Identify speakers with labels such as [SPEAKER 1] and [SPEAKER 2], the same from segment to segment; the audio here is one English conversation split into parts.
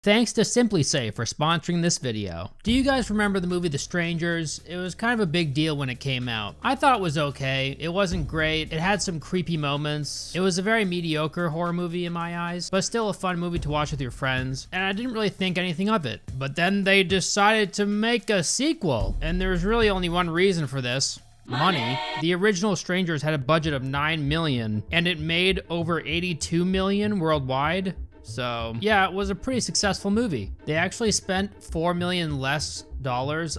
[SPEAKER 1] Thanks to SimpliSafe for sponsoring this video. Do you guys remember the movie The Strangers? It was kind of a big deal when it came out. I thought it was okay. It wasn't great. It had some creepy moments. It was a very mediocre horror movie in my eyes, but still a fun movie to watch with your friends, and I didn't really think anything of it. But then they decided to make a sequel, and there's really only one reason for this. Money. The original Strangers had a budget of $9 million, and it made over $82 million worldwide. So yeah, it was a pretty successful movie. They actually spent $4 million less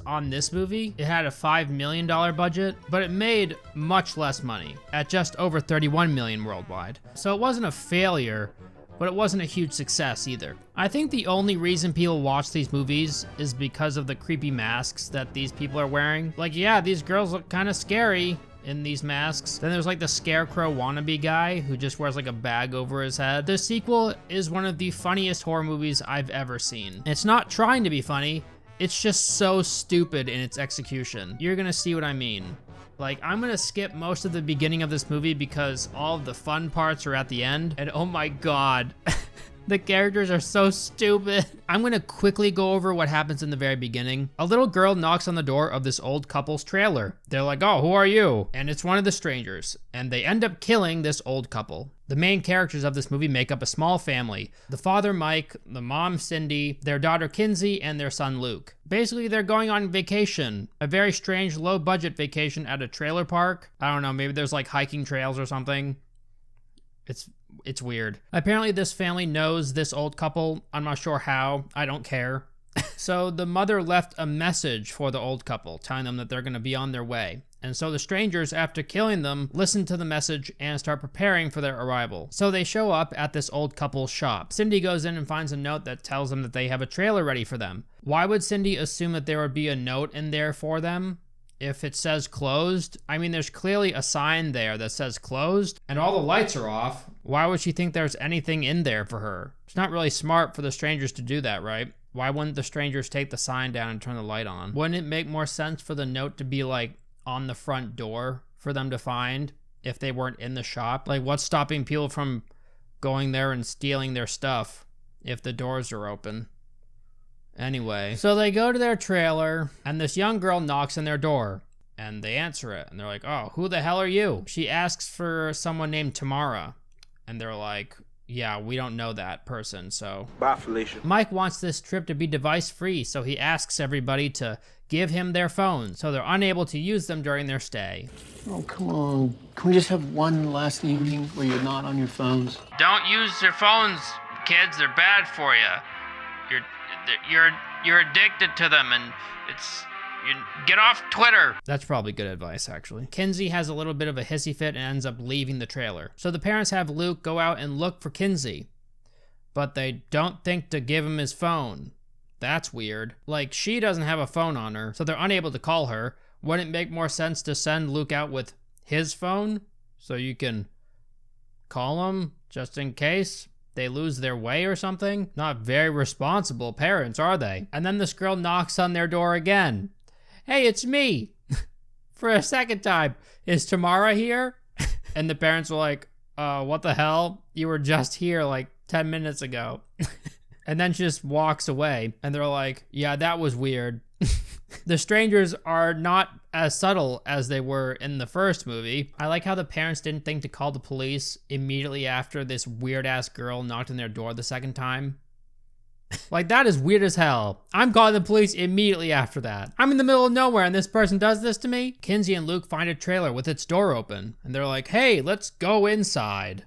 [SPEAKER 1] on this movie. It had a $5 million budget, but it made much less money at just over $31 million worldwide. So it wasn't a failure, but it wasn't a huge success either. I think the only reason people watch these movies is because of the creepy masks that these people are wearing. Like, yeah, these girls look kind of scary in these masks. Then there's like the scarecrow wannabe guy who just wears like a bag over his head. The sequel is one of the funniest horror movies I've ever seen. It's not trying to be funny, it's just so stupid in its execution. You're gonna see what I mean. Like, I'm gonna skip most of the beginning of this movie because all of the fun parts are at the end, and oh my god. The characters are so stupid. I'm gonna quickly go over what happens in the very beginning. A little girl knocks on the door of this old couple's trailer. They're like, oh, who are you? And it's one of the strangers. And they end up killing this old couple. The main characters of this movie make up a small family. The father, Mike, the mom, Cindy, their daughter, Kinsey, and their son, Luke. Basically, they're going on vacation. A very strange, low-budget vacation at a trailer park. I don't know, maybe there's like hiking trails or something. It's weird. Apparently this family knows this old couple. I'm not sure how. I don't care. So the mother left a message for the old couple, telling them that they're going to be on their way. And so the strangers, after killing them, listen to the message and start preparing for their arrival. So they show up at this old couple's shop. Cindy goes in and finds a note that tells them that they have a trailer ready for them. Why would Cindy assume that there would be a note in there for them? If it says closed, I mean, there's clearly a sign there that says closed and all the lights are off. Why would she think there's anything in there for her? It's not really smart for the strangers to do that, right? Why wouldn't the strangers take the sign down and turn the light on? Wouldn't it make more sense for the note to be like on the front door for them to find if they weren't in the shop? Like, what's stopping people from going there and stealing their stuff if the doors are open? Anyway, so they go to their trailer and this young girl knocks on their door and they answer it and they're like, oh, who the hell are you? She asks for someone named Tamara and they're like, yeah, we don't know that person, so.
[SPEAKER 2] Bye, Felicia.
[SPEAKER 1] Mike wants this trip to be device free, so he asks everybody to give him their phones so they're unable to use them during their stay.
[SPEAKER 3] Oh, come on. Can we just have one last evening where you're not on your phones?
[SPEAKER 1] Don't use your phones, kids. They're bad for you. You're addicted to them, and you get off Twitter. That's probably good advice, actually. Kinsey has a little bit of a hissy fit and ends up leaving the trailer. So the parents have Luke go out and look for Kinsey, but they don't think to give him his phone. That's weird. Like, she doesn't have a phone on her, so they're unable to call her. Wouldn't it make more sense to send Luke out with his phone so you can call him just in case they lose their way or something? Not very responsible parents, are they? And then this girl knocks on their door again. Hey, it's me. For a second time. Is Tamara here? And the parents were like, what the hell? You were just here like 10 minutes ago. And then she just walks away. And they're like, yeah, that was weird. The strangers are not as subtle as they were in the first movie. I like how the parents didn't think to call the police immediately after this weird-ass girl knocked on their door the second time. Like, that is weird as hell. I'm calling the police immediately after that. I'm in the middle of nowhere and this person does this to me? Kinsey and Luke find a trailer with its door open. And they're like, hey, let's go inside.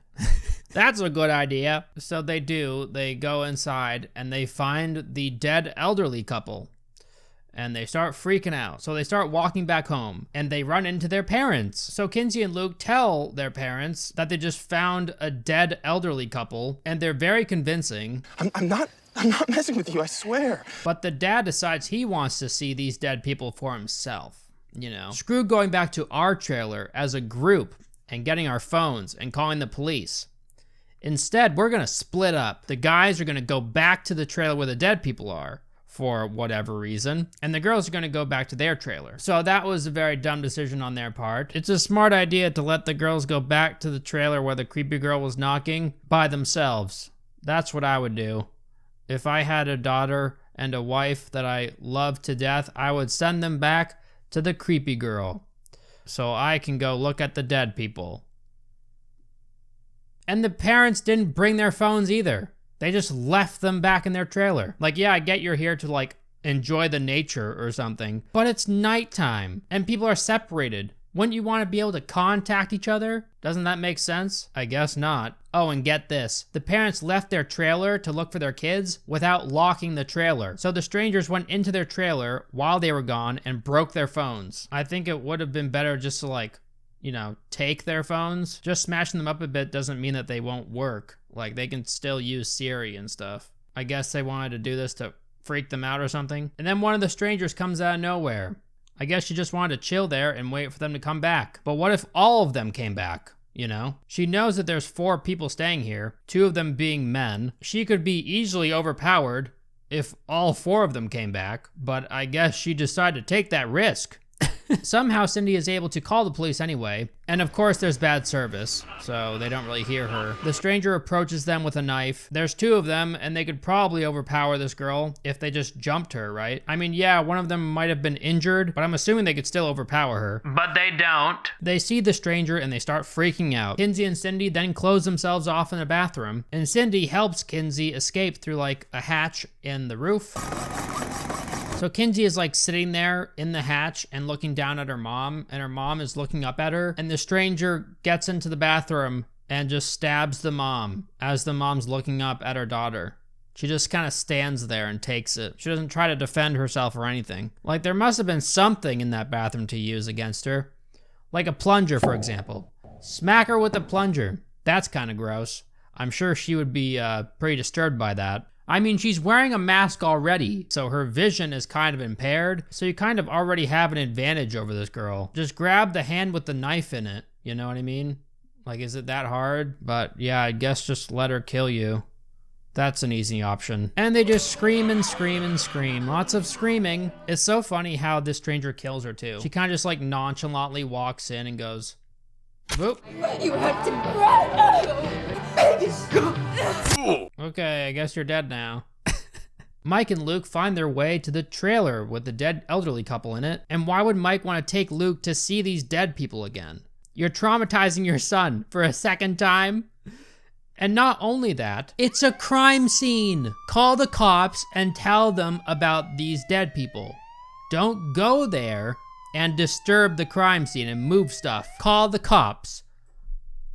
[SPEAKER 1] That's a good idea. So they do. They go inside and they find the dead elderly couple. And they start freaking out. So they start walking back home and they run into their parents. So Kinsey and Luke tell their parents that they just found a dead elderly couple and they're very convincing.
[SPEAKER 2] I'm not messing with you, I swear.
[SPEAKER 1] But the dad decides he wants to see these dead people for himself. You know, screw going back to our trailer as a group and getting our phones and calling the police. Instead, we're gonna split up. The guys are gonna go back to the trailer where the dead people are, for whatever reason, and the girls are gonna go back to their trailer. So that was a very dumb decision on their part. It's a smart idea to let the girls go back to the trailer where the creepy girl was knocking by themselves. That's what I would do. If I had a daughter and a wife that I loved to death, I would send them back to the creepy girl so I can go look at the dead people. And the parents didn't bring their phones either. They just left them back in their trailer. Like, yeah, I get you're here to like enjoy the nature or something, but it's nighttime and people are separated. Wouldn't you want to be able to contact each other? Doesn't that make sense? I guess not. Oh, and get this. The parents left their trailer to look for their kids without locking the trailer. So the strangers went into their trailer while they were gone and broke their phones. I think it would have been better just to like, you know, take their phones. Just smashing them up a bit doesn't mean that they won't work. Like, they can still use Siri and stuff. I guess they wanted to do this to freak them out or something. And then one of the strangers comes out of nowhere. I guess she just wanted to chill there and wait for them to come back. But what if all of them came back, you know? She knows that there's 4 people staying here, 2 of them being men. She could be easily overpowered if all 4 of them came back, but I guess she decided to take that risk. Somehow Cindy is able to call the police anyway, and of course there's bad service, so they don't really hear her. The stranger approaches them with a knife. There's 2 of them, and they could probably overpower this girl if they just jumped her, right? I mean, yeah, one of them might have been injured, but I'm assuming they could still overpower her. But they don't. They see the stranger and they start freaking out. Kinsey and Cindy then close themselves off in a bathroom, and Cindy helps Kinsey escape through like a hatch in the roof. So Kinsey is like sitting there in the hatch and looking down at her mom, and her mom is looking up at her, and the stranger gets into the bathroom and just stabs the mom as the mom's looking up at her daughter. She just kind of stands there and takes it. She doesn't try to defend herself or anything. Like, there must have been something in that bathroom to use against her. Like a plunger, for example. Smack her with a plunger. That's kind of gross. I'm sure she would be pretty disturbed by that. I mean, she's wearing a mask already, so her vision is kind of impaired, so you kind of already have an advantage over this girl. Just grab the hand with the knife in it, you know what I mean? Like, is it that hard? But yeah, I guess just let her kill you. That's an easy option. And they just scream and scream and scream. Lots of screaming. It's so funny how this stranger kills her too. She kind of just like nonchalantly walks in and goes, boop.
[SPEAKER 4] You have to run!
[SPEAKER 1] Okay, I guess you're dead now. Mike and Luke find their way to the trailer with the dead elderly couple in it. And why would Mike want to take Luke to see these dead people again? You're traumatizing your son for a second time? And not only that, it's a crime scene. Call the cops and tell them about these dead people. Don't go there and disturb the crime scene and move stuff. Call the cops.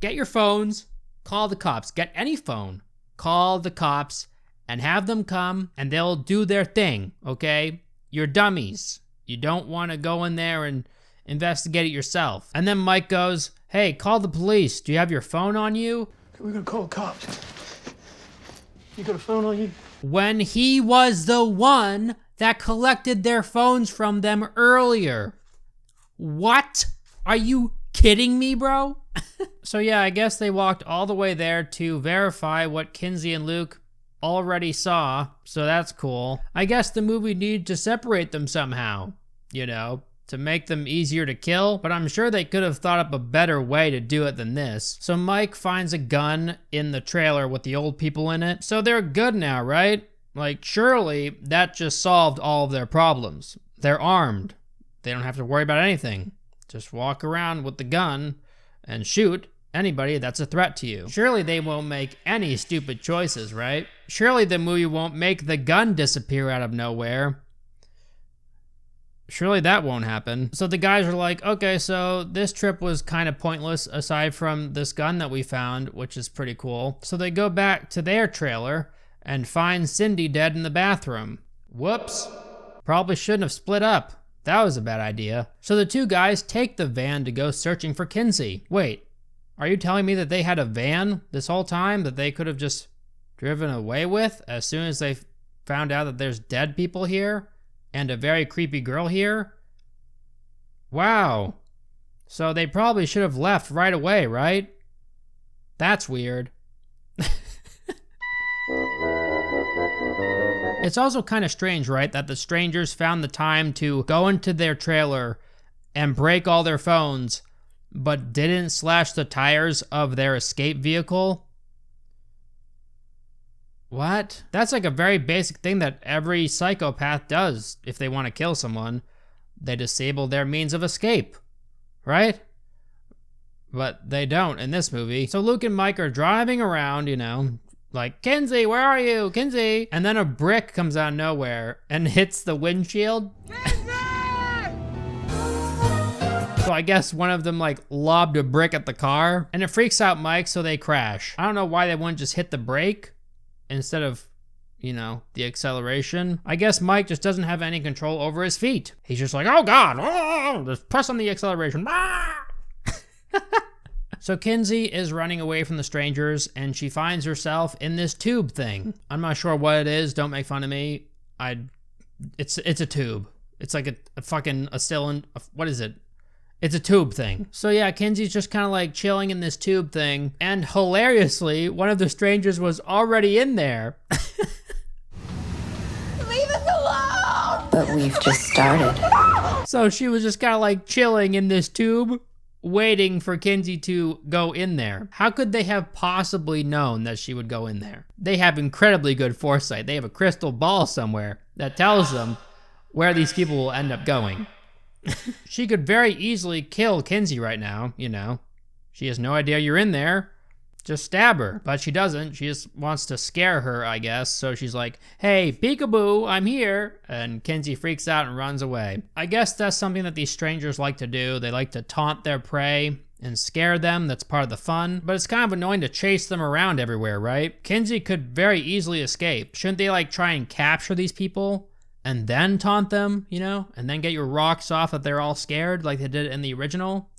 [SPEAKER 1] Get your phones, call the cops. Get any phone, call the cops and have them come and they'll do their thing, okay? You're dummies. You don't want to go in there and investigate it yourself. And then Mike goes, hey, call the police. Do you have your phone on you?
[SPEAKER 3] We're gonna call the cops. You got a phone on you?
[SPEAKER 1] When he was the one that collected their phones from them earlier. What? Are you kidding me, bro? So yeah, I guess they walked all the way there to verify what Kinsey and Luke already saw, so that's cool. I guess the movie needed to separate them somehow, you know, to make them easier to kill, but I'm sure they could have thought up a better way to do it than this. So Mike finds a gun in the trailer with the old people in it, so they're good now, right? Like, surely that just solved all of their problems. They're armed. They don't have to worry about anything. Just walk around with the gun and shoot anybody that's a threat to you. Surely they won't make any stupid choices, right? Surely the movie won't make the gun disappear out of nowhere. Surely that won't happen. So the guys are like, okay, so this trip was kind of pointless aside from this gun that we found, which is pretty cool. So they go back to their trailer and find Cindy dead in the bathroom. Whoops. Probably shouldn't have split up. That was a bad idea. So the 2 guys take the van to go searching for Kinsey. Wait, are you telling me that they had a van this whole time that they could have just driven away with as soon as they found out that there's dead people here and a very creepy girl here? Wow. So they probably should have left right away, right? That's weird. It's also kind of strange, right, that the strangers found the time to go into their trailer and break all their phones, but didn't slash the tires of their escape vehicle. What? That's like a very basic thing that every psychopath does if they want to kill someone. They disable their means of escape, right? But they don't in this movie. So Luke and Mike are driving around, you know, like, Kinsey, where are you? Kinsey! And then a brick comes out of nowhere and hits the windshield. So I guess one of them like lobbed a brick at the car and it freaks out Mike, so they crash. I don't know why they wouldn't just hit the brake instead of, you know, the acceleration. I guess Mike just doesn't have any control over his feet. He's just like, oh God, oh, just press on the acceleration. So Kinsey is running away from the strangers and she finds herself in this tube thing. I'm not sure what it is, don't make fun of me. It's a tube. It's like a cylinder, what is it? It's a tube thing. So yeah, Kinsey's just kind of like chilling in this tube thing. And hilariously, one of the strangers was already in there.
[SPEAKER 4] Leave us alone!
[SPEAKER 5] But we've just started.
[SPEAKER 1] So she was just kind of like chilling in this tube, waiting for Kinsey to go in there. How could they have possibly known that she would go in there? They have incredibly good foresight. They have a crystal ball somewhere that tells them where these people will end up going. She could very easily kill Kinsey right now, you know. She has no idea you're in there. Just stab her. But she doesn't. She just wants to scare her, I guess. So she's like, hey, peekaboo, I'm here. And Kinsey freaks out and runs away. I guess that's something that these strangers like to do. They like to taunt their prey and scare them. That's part of the fun. But it's kind of annoying to chase them around everywhere, right? Kinsey could very easily escape. Shouldn't they like try and capture these people and then taunt them, you know? And then get your rocks off that they're all scared like they did in the original?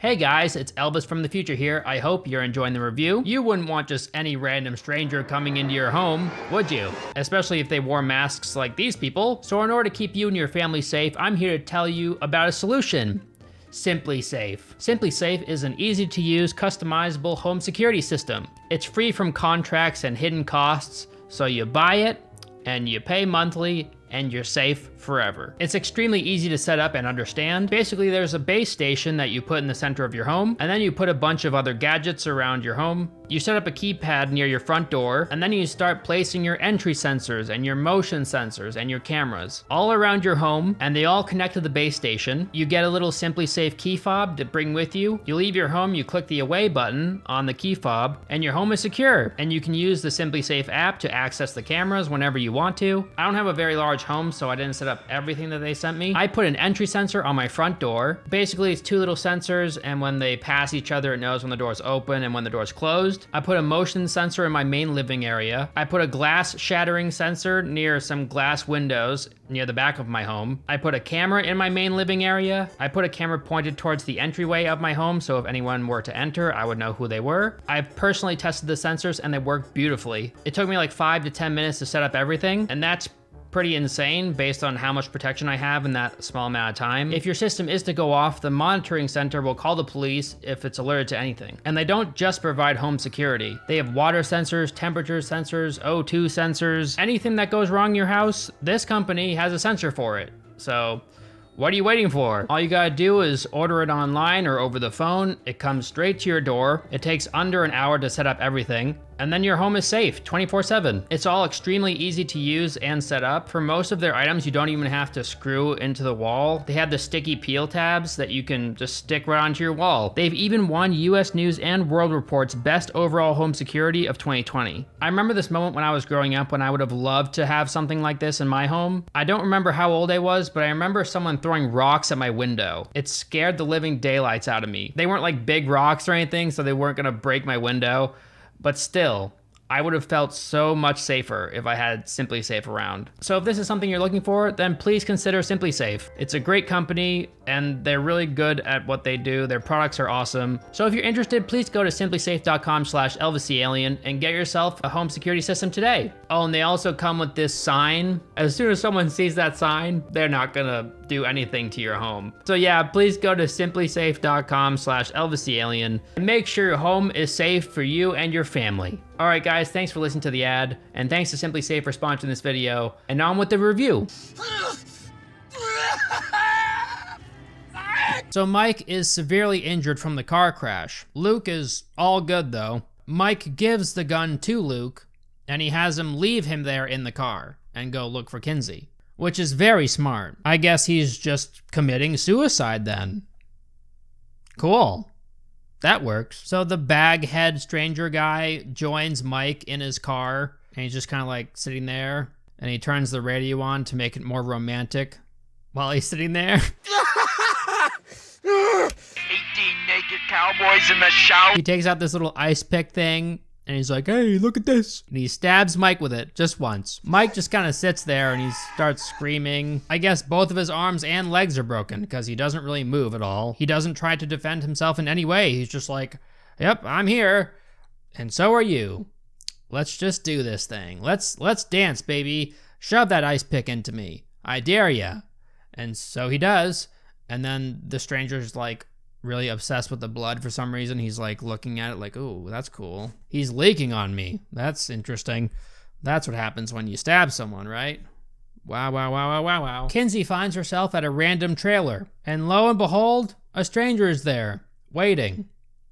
[SPEAKER 1] Hey guys, it's Elvis from the future here. I hope you're enjoying the review. You wouldn't want just any random stranger coming into your home, would you? Especially if they wore masks like these people. So in order to keep you and your family safe, I'm here to tell you about a solution. Simply Safe. Simply Safe is an easy to use, customizable home security system. It's free from contracts and hidden costs, so you buy it and you pay monthly and you're safe forever. It's extremely easy to set up and understand. Basically, there's a base station that you put in the center of your home, and then you put a bunch of other gadgets around your home. You set up a keypad near your front door, and then you start placing your entry sensors and your motion sensors and your cameras all around your home, and they all connect to the base station. You get a little Simply Safe key fob to bring with you. You leave your home, you click the away button on the key fob, and your home is secure. And you can use the Simply Safe app to access the cameras whenever you want to. I don't have a very large home, so I didn't set up everything that they sent me. I put an entry sensor on my front door. Basically, it's two little sensors, and when they pass each other, it knows when the door's open and when the door's closed. I put a motion sensor in my main living area. I put a glass shattering sensor near some glass windows near the back of my home. I put a camera in my main living area. I put a camera pointed towards the entryway of my home, so if anyone were to enter, I would know who they were. I personally tested the sensors and they worked beautifully. It took me like 5 to 10 minutes to set up everything, and that's pretty insane based on how much protection I have in that small amount of time. If your system is to go off, the monitoring center will call the police if it's alerted to anything. And they don't just provide home security. They have water sensors, temperature sensors, O2 sensors. Anything that goes wrong in your house, this company has a sensor for it. So what are you waiting for? All you gotta do is order it online or over the phone. It comes straight to your door. It takes under an hour to set up everything. And then your home is safe 24/7. It's all extremely easy to use and set up. For most of their items, you don't even have to screw into the wall. They have the sticky peel tabs that you can just stick right onto your wall. They've even won US News and World Report's Best Overall Home Security of 2020. I remember this moment when I was growing up when I would have loved to have something like this in my home. I don't remember how old I was, but I remember someone throwing rocks at my window. It scared the living daylights out of me. They weren't like big rocks or anything, so they weren't gonna break my window. But still, I would have felt so much safer if I had Simply Safe around. So if this is something you're looking for, then please consider Simply Safe. It's a great company and they're really good at what they do. Their products are awesome. So if you're interested, please go to simplysafe.com/ElvisTheAlien and get yourself a home security system today. Oh, and they also come with this sign. As soon as someone sees that sign, they're not gonna do anything to your home. So yeah, please go to simplysafe.com/ElvisTheAlien and make sure your home is safe for you and your family. All right, guys, thanks for listening to the ad, and thanks to Simply Safe for sponsoring this video. And on with the review. So Mike is severely injured from the car crash. Luke is all good though. Mike gives the gun to Luke, and he has him leave him there in the car and go look for Kinsey, which is very smart. I guess he's just committing suicide then. Cool. That works. So the baghead stranger guy joins Mike in his car, and he's just kind of like sitting there, and he turns the radio on to make it more romantic while he's sitting there.
[SPEAKER 5] 18 naked cowboys in the shower.
[SPEAKER 1] He takes out this little ice pick thing, and he's like, hey, look at this. And he stabs Mike with it just once. Mike just kind of sits there and he starts screaming. I guess both of his arms and legs are broken because he doesn't really move at all. He doesn't try to defend himself in any way. He's just like, yep, I'm here. And so are you. Let's just do this thing. Let's dance, baby. Shove that ice pick into me. I dare ya. And so he does. And then the stranger's like, really obsessed with the blood for some reason. He's like looking at it like, ooh, that's cool. He's leaking on me. That's interesting. That's what happens when you stab someone, right? Wow, wow, wow, wow, wow, wow. Kinsey finds herself at a random trailer, and lo and behold, a stranger is there, waiting.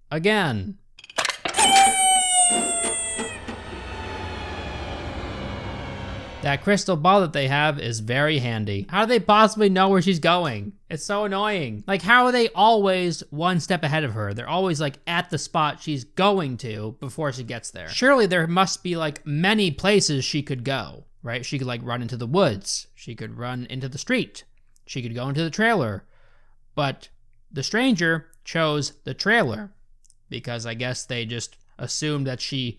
[SPEAKER 1] Again. That crystal ball that they have is very handy. How do they possibly know where she's going? It's so annoying. Like, how are they always one step ahead of her? They're always like at the spot she's going to before she gets there. Surely there must be like many places she could go, right? She could like run into the woods. She could run into the street. She could go into the trailer. But the stranger chose the trailer because I guess they just assumed that she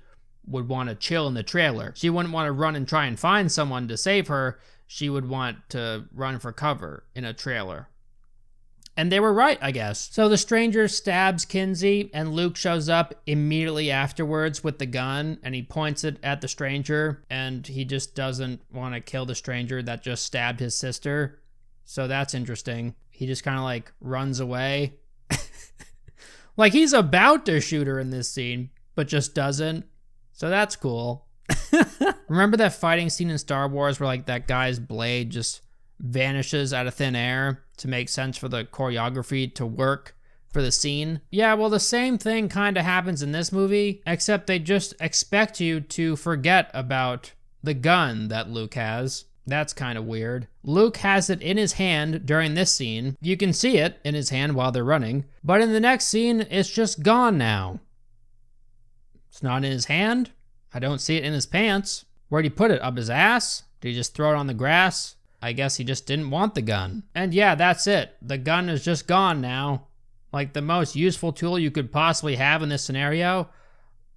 [SPEAKER 1] would want to chill in the trailer. She wouldn't want to run and try and find someone to save her. She would want to run for cover in a trailer. And they were right, I guess. So the stranger stabs Kinsey, and Luke shows up immediately afterwards with the gun, and he points it at the stranger, and he just doesn't want to kill the stranger that just stabbed his sister. So that's interesting. He just kind of like runs away. Like he's about to shoot her in this scene, but just doesn't. So that's cool. Remember that fighting scene in Star Wars where like that guy's blade just vanishes out of thin air to make sense for the choreography to work for the scene? Yeah, well, the same thing kind of happens in this movie, except they just expect you to forget about the gun that Luke has. That's kind of weird. Luke has it in his hand during this scene. You can see it in his hand while they're running, but in the next scene, it's just gone now. It's not in his hand. I don't see it in his pants. Where'd he put it? Up his ass? Did he just throw it on the grass? I guess he just didn't want the gun. And yeah, that's it. The gun is just gone now. Like the most useful tool you could possibly have in this scenario,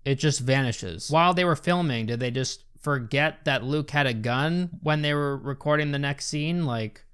[SPEAKER 1] it just vanishes. While they were filming, did they just forget that Luke had a gun when they were recording the next scene? Like,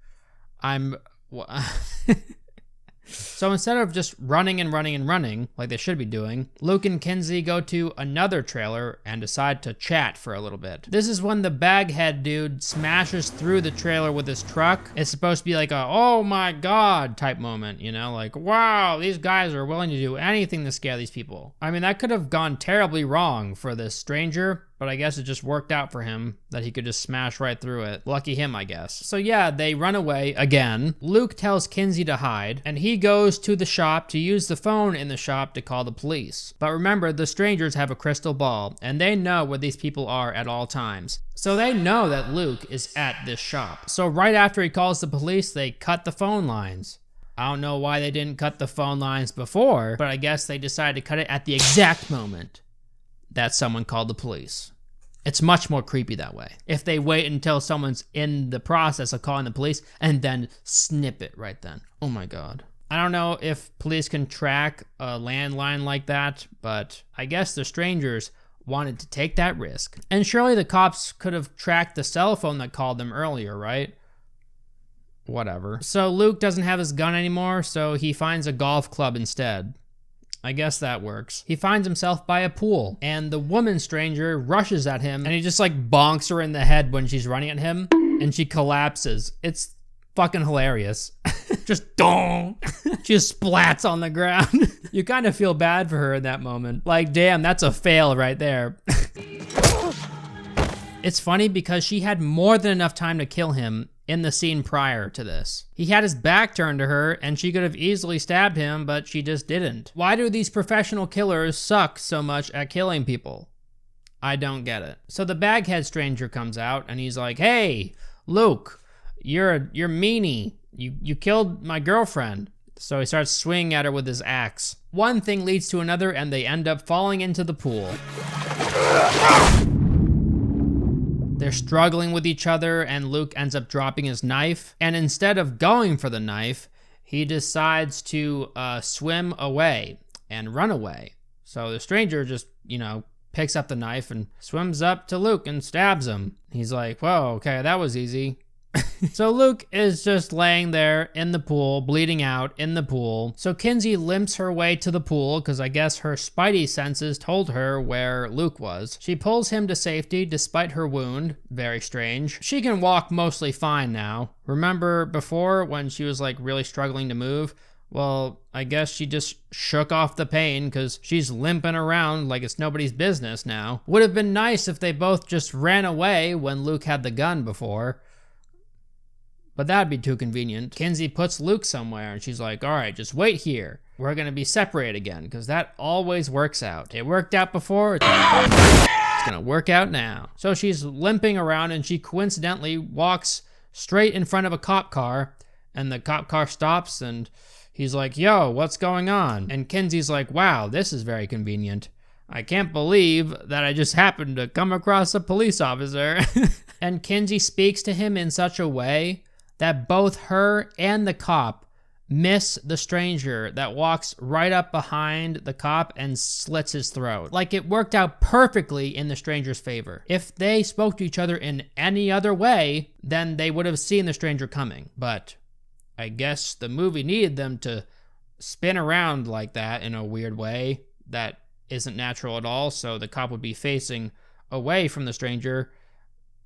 [SPEAKER 1] So instead of just running and running and running, like they should be doing, Luke and Kinsey go to another trailer and decide to chat for a little bit. This is when the baghead dude smashes through the trailer with his truck. It's supposed to be like a, oh my God type moment, you know? Like, wow, these guys are willing to do anything to scare these people. I mean, that could have gone terribly wrong for this stranger, but I guess it just worked out for him that he could just smash right through it. Lucky him, I guess. So yeah, they run away again. Luke tells Kinsey to hide, and he goes to the shop to use the phone in the shop to call the police. But remember, the strangers have a crystal ball, and they know where these people are at all times. So they know that Luke is at this shop. So right after he calls the police, they cut the phone lines. I don't know why they didn't cut the phone lines before, but I guess they decided to cut it at the exact moment that someone called the police. It's much more creepy that way. If they wait until someone's in the process of calling the police and then snip it right then. Oh my God. I don't know if police can track a landline like that, but I guess the strangers wanted to take that risk. And surely the cops could have tracked the cell phone that called them earlier, right? Whatever. So Luke doesn't have his gun anymore, so he finds a golf club instead. I guess that works. He finds himself by a pool, and the woman stranger rushes at him, and he just like bonks her in the head when she's running at him, and she collapses. It's fucking hilarious. Just dong. She just splats on the ground. You kind of feel bad for her in that moment. Like, damn, that's a fail right there. It's funny because she had more than enough time to kill him in the scene prior to this. He had his back turned to her and she could have easily stabbed him, but she just didn't. Why do these professional killers suck so much at killing people? I don't get it. So the baghead stranger comes out and he's like, hey, Luke, you're meanie. You killed my girlfriend. So he starts swinging at her with his axe. One thing leads to another and they end up falling into the pool. They're struggling with each other and Luke ends up dropping his knife. And instead of going for the knife, he decides to swim away and run away. So the stranger just, picks up the knife and swims up to Luke and stabs him. He's like, whoa, okay, that was easy. So Luke is just laying there in the pool, bleeding out in the pool. So Kinsey limps her way to the pool because I guess her spidey senses told her where Luke was. She pulls him to safety despite her wound. Very strange. She can walk mostly fine now. Remember before when she was like really struggling to move? Well, I guess she just shook off the pain because she's limping around like it's nobody's business now. Would have been nice if they both just ran away when Luke had the gun before. But that'd be too convenient. Kinsey puts Luke somewhere and she's like, all right, just wait here. We're gonna be separated again because that always works out. It worked out before, it's gonna work out now. So she's limping around and she coincidentally walks straight in front of a cop car and the cop car stops and he's like, yo, what's going on? And Kinsey's like, wow, this is very convenient. I can't believe that I just happened to come across a police officer. And Kinsey speaks to him in such a way that both her and the cop miss the stranger that walks right up behind the cop and slits his throat. Like it worked out perfectly in the stranger's favor. If they spoke to each other in any other way, then they would have seen the stranger coming. But I guess the movie needed them to spin around like that in a weird way that isn't natural at all, so the cop would be facing away from the stranger.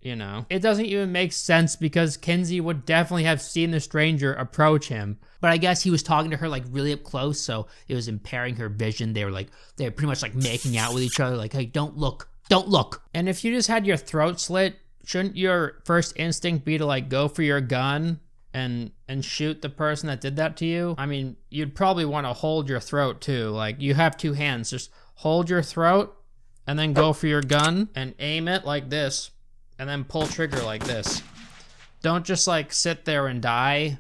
[SPEAKER 1] It doesn't even make sense because Kinsey would definitely have seen the stranger approach him. But I guess he was talking to her like really up close, so it was impairing her vision. They were pretty much like making out with each other, like, hey, don't look. And if you just had your throat slit, shouldn't your first instinct be to like go for your gun and shoot the person that did that to you? I mean, you'd probably want to hold your throat too. Like you have two hands, just hold your throat and then go for your gun and aim it like this. And then pull trigger like this. Don't just like sit there and die.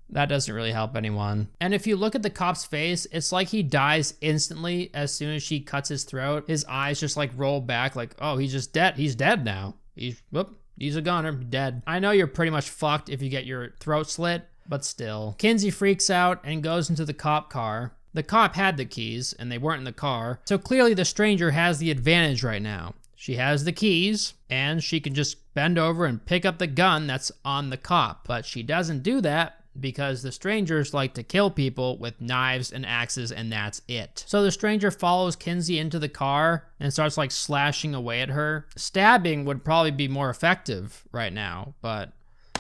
[SPEAKER 1] That doesn't really help anyone. And if you look at the cop's face, it's like he dies instantly as soon as she cuts his throat. His eyes just like roll back like, oh, he's just dead. He's dead now. He's a goner, dead. I know you're pretty much fucked if you get your throat slit, but still. Kinsey freaks out and goes into the cop car. The cop had the keys and they weren't in the car. So clearly the stranger has the advantage right now. She has the keys, and she can just bend over and pick up the gun that's on the cop. But she doesn't do that because the strangers like to kill people with knives and axes, and that's it. So the stranger follows Kinsey into the car and starts like slashing away at her. Stabbing would probably be more effective right now, but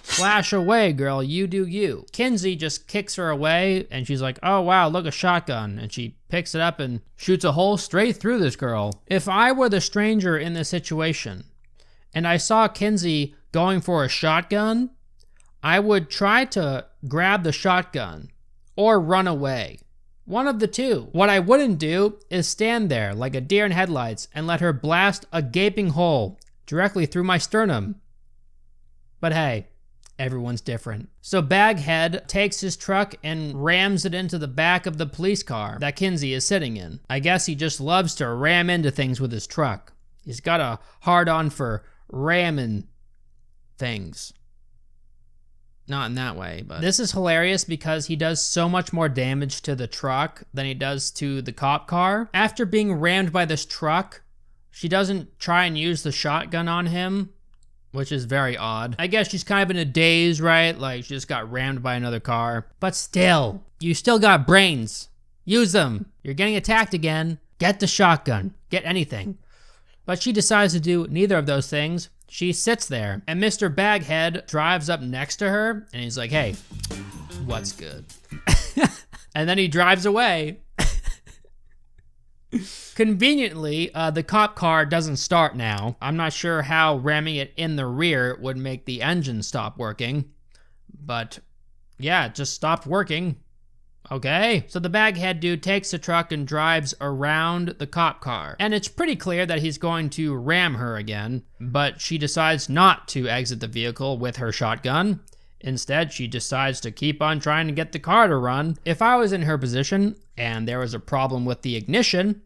[SPEAKER 1] slash away, girl, you do you. Kinsey just kicks her away and she's like, oh wow, look, a shotgun. And she picks it up and shoots a hole straight through this girl. If I were the stranger in this situation and I saw Kinsey going for a shotgun, I would try to grab the shotgun or run away. One of the two. What I wouldn't do is stand there like a deer in headlights and let her blast a gaping hole directly through my sternum. But hey, everyone's different. So Baghead takes his truck and rams it into the back of the police car that Kinsey is sitting in. I guess he just loves to ram into things with his truck. He's got a hard-on for ramming things. Not in that way, but this is hilarious because he does so much more damage to the truck than he does to the cop car. After being rammed by this truck, she doesn't try and use the shotgun on him, which is very odd. I guess she's kind of in a daze, right? Like she just got rammed by another car. But still, you still got brains. Use them. You're getting attacked again. Get the shotgun. Get anything. But she decides to do neither of those things. She sits there, and Mr. Baghead drives up next to her, and he's like, hey, what's good? And then he drives away. Conveniently, the cop car doesn't start now. I'm not sure how ramming it in the rear would make the engine stop working. But yeah, it just stopped working. Okay, so the baghead dude takes the truck and drives around the cop car. And it's pretty clear that he's going to ram her again, but she decides not to exit the vehicle with her shotgun. Instead, she decides to keep on trying to get the car to run. If I was in her position and there was a problem with the ignition,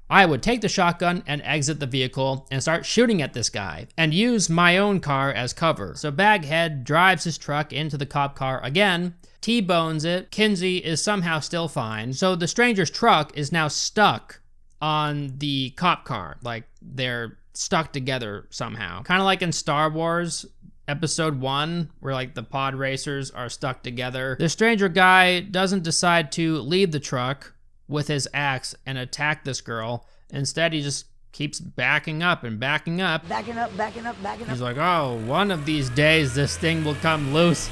[SPEAKER 1] I would take the shotgun and exit the vehicle and start shooting at this guy and use my own car as cover. So Baghead drives his truck into the cop car again, T-bones it. Kinsey is somehow still fine. So the stranger's truck is now stuck on the cop car. Like they're stuck together somehow. Kind of like in Star Wars Episode 1, where like the pod racers are stuck together. The stranger guy doesn't decide to leave the truck with his axe and attack this girl. Instead, he just keeps backing up and backing up.
[SPEAKER 4] Backing up, backing up, backing up.
[SPEAKER 1] He's like, oh, one of these days this thing will come loose.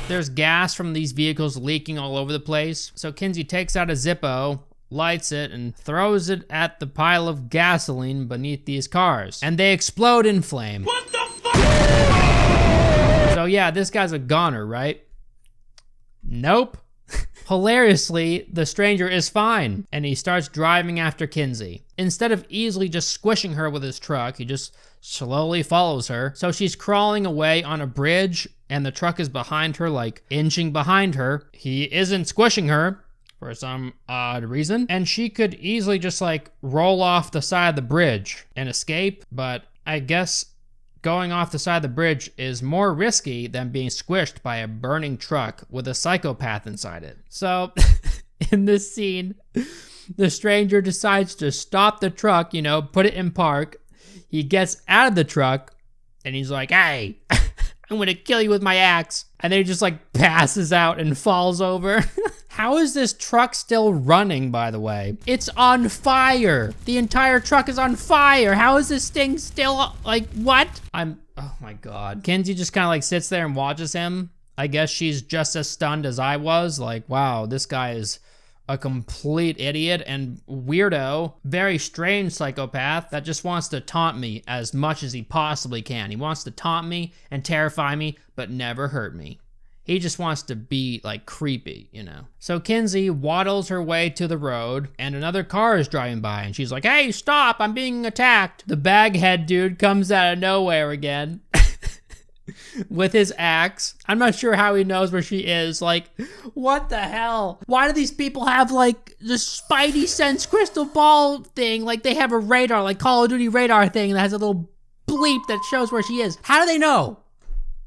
[SPEAKER 1] There's gas from these vehicles leaking all over the place. So Kinsey takes out a Zippo, lights it, and throws it at the pile of gasoline beneath these cars. And they explode in flame. What the fuck? So yeah, this guy's a goner, right? Nope. Hilariously, the stranger is fine, and he starts driving after Kinsey. Instead of easily just squishing her with his truck, he just slowly follows her. So she's crawling away on a bridge, and the truck is behind her, like inching behind her. He isn't squishing her for some odd reason, and she could easily just like roll off the side of the bridge and escape, but I guess going off the side of the bridge is more risky than being squished by a burning truck with a psychopath inside it. So, in this scene, the stranger decides to stop the truck, you know, put it in park. He gets out of the truck, and he's like, hey, I'm gonna kill you with my axe. And then he just like passes out and falls over. How is this truck still running, by the way? It's on fire. The entire truck is on fire. How is this thing still, like, what? Oh my God. Kinsey just kind of like sits there and watches him. I guess she's just as stunned as I was. Like, wow, this guy is a complete idiot and weirdo. Very strange psychopath that just wants to taunt me as much as he possibly can. He wants to taunt me and terrify me, but never hurt me. He just wants to be like creepy, you know? So Kinsey waddles her way to the road and another car is driving by and she's like, hey, stop, I'm being attacked. The baghead dude comes out of nowhere again with his axe. I'm not sure how he knows where she is. Like, what the hell? Why do these people have like the Spidey sense crystal ball thing? Like they have a radar, like Call of Duty radar thing that has a little bleep that shows where she is. How do they know?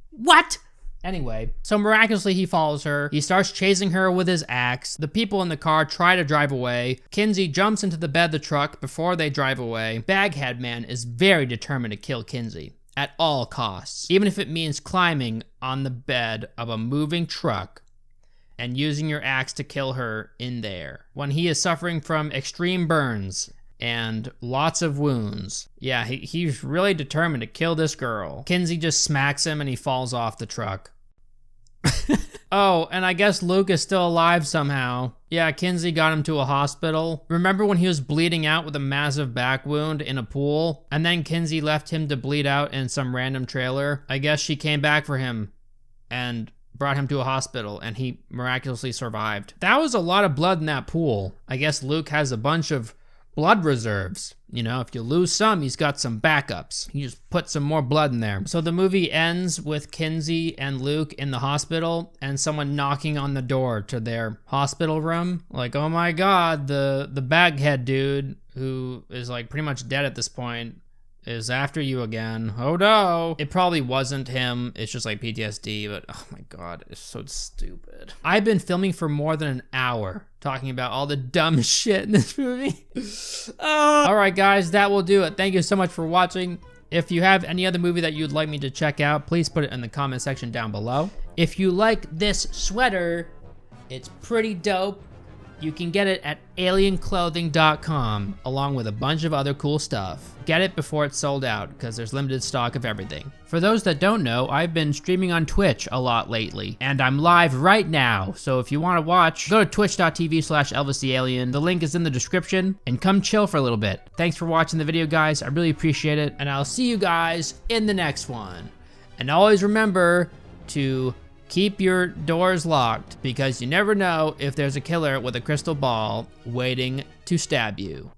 [SPEAKER 1] What? Anyway, so miraculously he follows her. He starts chasing her with his axe. The people in the car try to drive away. Kinsey jumps into the bed of the truck before they drive away. Baghead Man is very determined to kill Kinsey at all costs, even if it means climbing on the bed of a moving truck and using your axe to kill her in there when he is suffering from extreme burns and lots of wounds. Yeah, he's really determined to kill this girl. Kinsey just smacks him and he falls off the truck. Oh, and I guess Luke is still alive somehow. Yeah, Kinsey got him to a hospital. Remember when he was bleeding out with a massive back wound in a pool? And then Kinsey left him to bleed out in some random trailer? I guess she came back for him and brought him to a hospital, and he miraculously survived. That was a lot of blood in that pool. I guess Luke has a bunch of blood reserves. You know, if you lose some, he's got some backups. He just put some more blood in there. So the movie ends with Kinsey and Luke in the hospital and someone knocking on the door to their hospital room. Like, oh my God, the baghead dude, who is like pretty much dead at this point, is after you again. Oh no. It probably wasn't him. It's just like PTSD, but oh my God, it's so stupid. I've been filming for more than an hour talking about all the dumb shit in this movie. All right, guys, that will do it. Thank you so much for watching. If you have any other movie that you'd like me to check out, please put it in the comment section down below. If you like this sweater, it's pretty dope. You can get it at alienclothing.com along with a bunch of other cool stuff. Get it before it's sold out because there's limited stock of everything. For those that don't know, I've been streaming on Twitch a lot lately and I'm live right now. So if you want to watch, go to twitch.tv/ElvisTheAlien. The link is in the description and come chill for a little bit. Thanks for watching the video, guys. I really appreciate it. And I'll see you guys in the next one. And always remember to Keep your doors locked because you never know if there's a killer with a crystal ball waiting to stab you.